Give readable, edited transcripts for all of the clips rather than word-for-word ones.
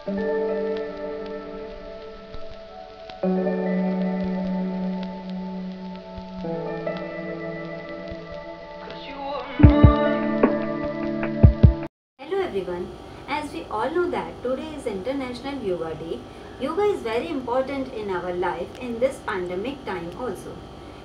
Hello everyone. As we all know that today is International Yoga Day, yoga is very important in our life in this pandemic time also.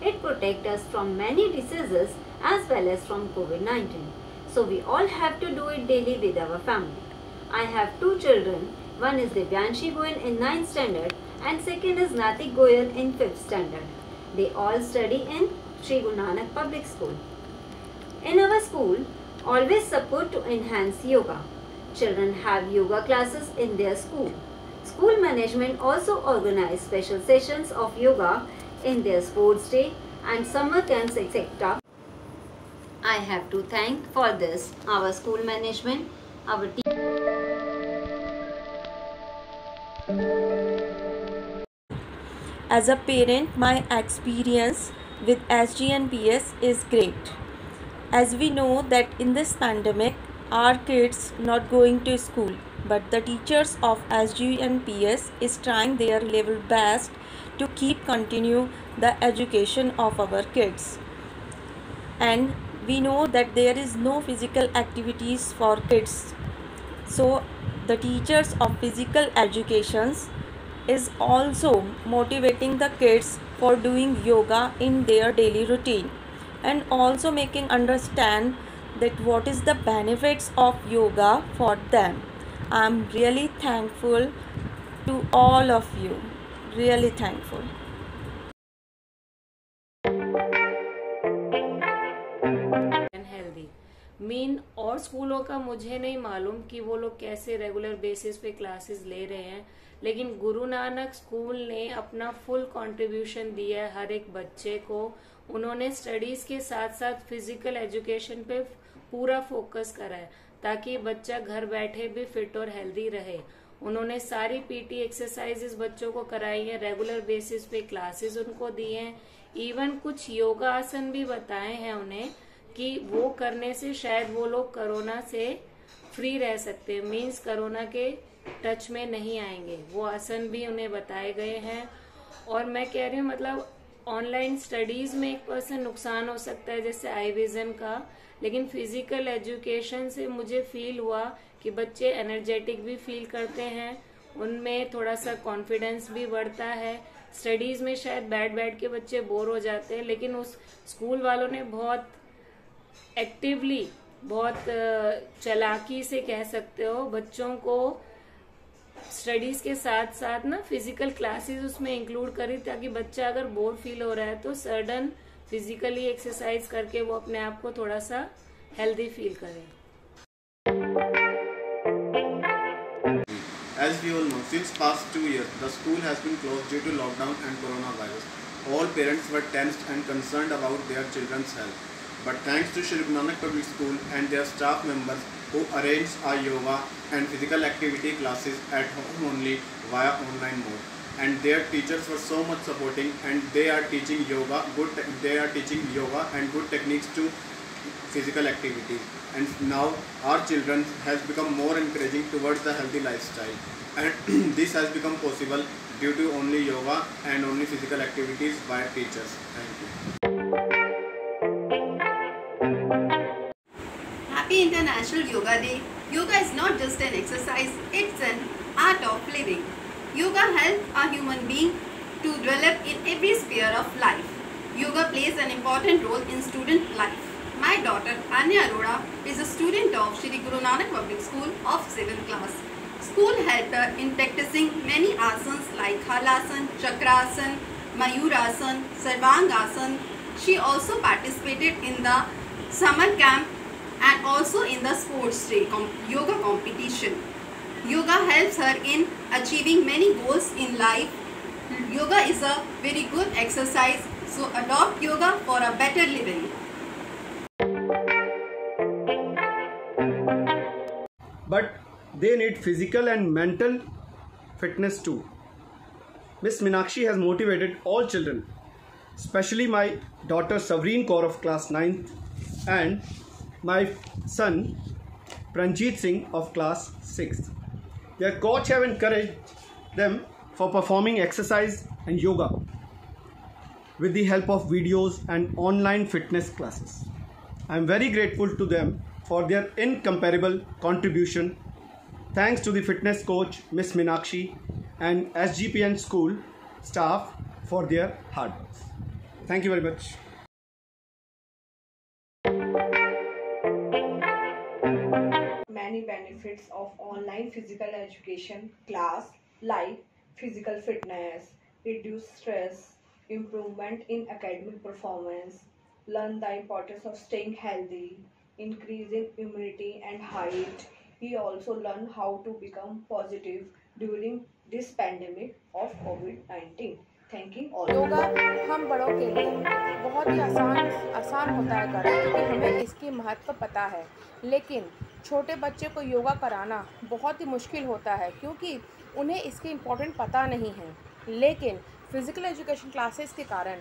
It protects us from many diseases as well as from COVID-19. So we all have to do it daily with our family. I have two children. One is Divyanshi Goyal in 9th standard and second is Natik Goyal in 5th standard. They all study in Sri Guru Nanak Public School. In our school, always support to enhance yoga. Children have yoga classes in their school. School management also organize special sessions of yoga in their sports day and summer camps etc. I have to thank for this our school management, our team. As a parent, my experience with SGNPS is great. As we know that in this pandemic, our kids not going to school, but the teachers of SGNPS is trying their level best to keep continue the education of our kids. And we know that there is no physical activities for kids. So the teachers of physical educations is also motivating the kids for doing yoga in their daily routine and also making understand that what is the benefits of yoga for them. I'm really thankful to all of you. Really thankful. Healthy mean और स्कूलों का मुझे नहीं मालूम कि वो लोग कैसे रेगुलर बेसिस पे क्लासेस ले रहे हैं, लेकिन गुरु नानक स्कूल ने अपना फुल कंट्रीब्यूशन दिया है हर एक बच्चे को। उन्होंने स्टडीज के साथ साथ फिजिकल एजुकेशन पे पूरा फोकस करा है ताकि बच्चा घर बैठे भी फिट और हेल्दी रहे। उन्होंने सारी पीटी एक्सरसाइजेस बच्चों को कराई है, रेगुलर बेसिस पे क्लासेस उनको दी हैं, इवन कुछ योगा आसन भी बताए हैं उन्हें कि वो करने से शायद वो लोग कोरोना से फ्री रह सकते हैं, मीन्स कोरोना के टच में नहीं आएंगे। वो आसन भी उन्हें बताए गए हैं। और मैं कह रही हूँ मतलब ऑनलाइन स्टडीज में एक पर्सन नुकसान हो सकता है जैसे आई विजन का, लेकिन फिजिकल एजुकेशन से मुझे फील हुआ कि बच्चे एनर्जेटिक भी फील करते हैं, उनमें थोड़ा सा कॉन्फिडेंस भी बढ़ता है। स्टडीज में शायद बैठ बैठ के बच्चे बोर हो जाते हैं, लेकिन उस स्कूल वालों ने बहुत एक्टिवली, बहुत चालाकी से कह सकते हो, बच्चों को स्टडीज के साथ साथ ना फिजिकल क्लासेस उसमें इंक्लूड करी ताकि बच्चा अगर बोर फील हो रहा है तो सडन फिजिकली एक्सरसाइज करके वो अपने आप को थोड़ा सा हेल्दी फील करे। As we all know, since past 2 years, the school has been closed due to lockdown and coronavirus. All parents were tensed and concerned about their children's health. But thanks to Sri Guru Nanak Public School and their staff members who arranged our yoga and physical activity classes at home only via online mode. And their teachers were so much supporting, and they are teaching yoga and good techniques to physical activities. And now our children has become more encouraging towards the healthy lifestyle. And this has become possible due to only yoga and only physical activities by teachers. Thank you. Happy International Yoga Day. Yoga is not just an exercise, it's an art of living. Yoga helps a human being to develop in every sphere of life. Yoga plays an important role in student life. My daughter Anya Arora is a student of Sri Guru Nanak Public School of 7th class. School helped her in practicing many asanas like Halasan, Chakrasan, Mayurasan, Sarvangasan. She also participated in the summer camp and also in the sports day yoga competition. Yoga helps her in achieving many goals in life. Yoga is a very good exercise, so adopt yoga for a better living. But they need physical and mental fitness too. Miss Meenakshi has motivated all children, especially my daughter Savreen Kaur of class 9th and my son Pranjit Singh of class 6th. Their coach have encouraged them for performing exercise and yoga with the help of videos and online fitness classes. I am very grateful to them for their incomparable contribution. Thanks to the fitness coach Miss Meenakshi and SGPN school staff for their hard work. Thank you very much. Many benefits of online physical education class like physical fitness, reduce stress, improvement in academic performance, learn the importance of staying healthy, increase in immunity and height. He also learned how to become positive during this pandemic of COVID-19. Thank you all. Yoga हम बड़ों के लिए बहुत ही आसान होता है करना, क्योंकि हमें इसकी महत्व पता है। लेकिन छोटे बच्चे को योगा कराना बहुत ही मुश्किल होता है, क्योंकि उन्हें इसके इम्पोर्टेंट पता नहीं है। लेकिन फ़िज़िकल एजुकेशन क्लासेस के कारण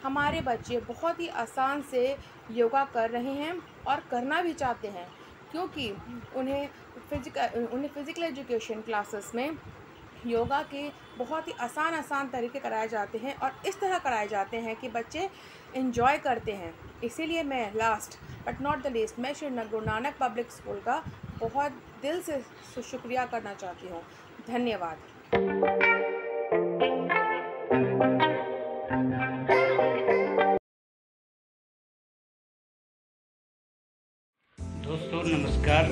हमारे बच्चे बहुत ही आसान से योगा कर रहे हैं और करना भी चाहते हैं, क्योंकि उन्हें फ़िज़िकल एजुकेशन क्लासेस में योगा के बहुत ही आसान तरीके कराए जाते हैं और इस तरह कराए जाते हैं कि बच्चे एंजॉय करते हैं। इसीलिए मैं last but not the least मैं श्री गुरु नानक पब्लिक स्कूल का बहुत दिल से शुक्रिया करना चाहती हूँ। धन्यवाद। दोस्तों नमस्कार,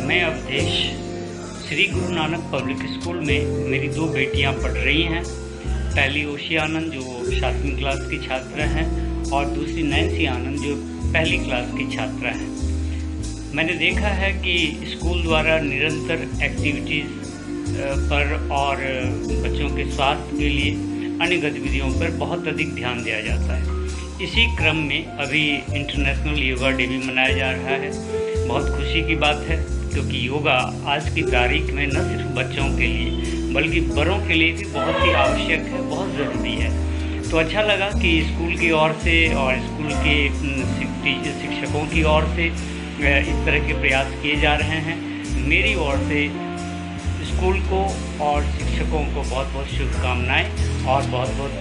मैं अवधेश श्री गुरु नानक पब्लिक स्कूल में मेरी 2 बेटियां पढ़ रही हैं। पहली ओशी आनंद जो 7वीं क्लास की छात्रा हैं और दूसरी नैन्सी आनंद जो पहली क्लास की छात्रा हैं। मैंने देखा है कि स्कूल द्वारा निरंतर एक्टिविटीज़ पर और बच्चों के स्वास्थ्य के लिए अन्य गतिविधियों पर बहुत अधिक ध्यान दिया जाता है। इसी क्रम में अभी इंटरनेशनल योगा डे भी मनाया जा रहा है। बहुत खुशी की बात है, क्योंकि योगा आज की तारीख में न सिर्फ बच्चों के लिए बल्कि बड़ों के लिए भी बहुत ही आवश्यक है, बहुत ज़रूरी है। तो अच्छा लगा कि स्कूल की ओर से और स्कूल के शिक्षकों की ओर से इस तरह के प्रयास किए जा रहे हैं। मेरी ओर से स्कूल को और शिक्षकों को बहुत बहुत शुभकामनाएं और बहुत बहुत